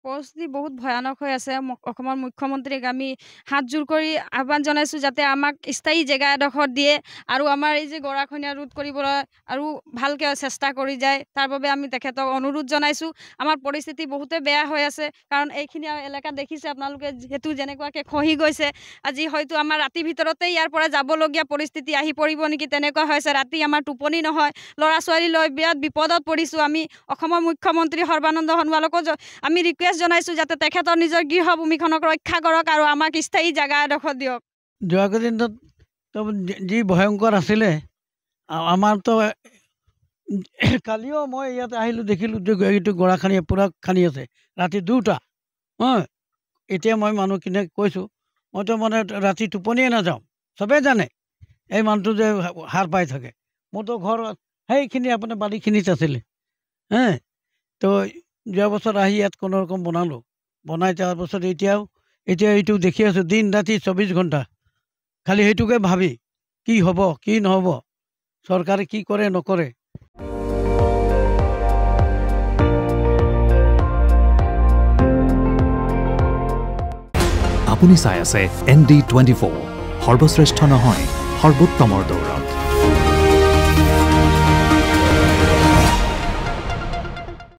পৰিস্থিতি বহুত ভয়ানক হৈ আছে। অসমৰ মুখ্যমন্ত্ৰীক আমি হাতযোৰ কৰি আহ্বান জনাইছোঁ যাতে আমাক স্থায়ী জেগা এডোখৰ দিয়ে আৰু আমাৰ এই যে গৰাখহনীয়া ৰোধ কৰিবলৈ আৰু ভালকৈ চেষ্টা কৰি যায় তাৰ বাবে আমি তেখেতক অনুৰোধ জনাইছোঁ। আমাৰ পৰিস্থিতি বহুতে বেয়া হৈ আছে কাৰণ এইখিনি এলেকা দেখিছে আপোনালোকে যিহেতু যেনেকুৱাকৈ খহি গৈছে। আজি হয়তো আমাৰ ৰাতিৰ ভিতৰতে ইয়াৰ পৰা যাবলগীয়া পৰিস্থিতি আহি পৰিব নেকি তেনেকুৱা হৈছে। ৰাতি আমাৰ টোপনি নহয়, ল'ৰা ছোৱালী লৈ বিৰাট বিপদত পৰিছোঁ। আমি অসমৰ মুখ্যমন্ত্ৰী সৰ্বানন্দ সোণোৱালকো আমি ৰিকুৱেষ্ট জনাইছোঁ যাতে তেখেতৰ নিজৰ গৃহভূমিখনক ৰক্ষা কৰক আৰু আমাক স্থায়ী জেগা এডোখৰ দিয়ক। যোৱাকেইদিনত যি ভয়ংকৰ আছিলে আমাৰতো কালিও মই ইয়াতে আহিলোঁ দেখিলোঁ এইটো গৰাখহনীয়া পূৰা খান্দি আছে ৰাতি 2টা। এতিয়া মই মানুহখিনিক কৈছোঁ মইতো মানে ৰাতি টোপনিয়ে নাযাওঁ। চবেই জানে এই মানুহটো যে সাৰ পাই থাকে। মোৰতো ঘৰ সেইখিনি আপোনাৰ বাৰীখিনিত আছিলে। তো যোৱা বছৰ আহি ইয়াত কোনো ৰকম বনালোঁ, বনাই তাৰপাছত এতিয়া এইটো দেখি আছোঁ দিন ৰাতি 24 ঘণ্টা খালি সেইটোকে ভাবি কি হ'ব কি নহ'ব, চৰকাৰে কি কৰে নকৰে। আপুনি চাই আছে ND24, সৰ্বশ্ৰেষ্ঠ নহয় সৰ্বোত্তমৰ দৌৰ।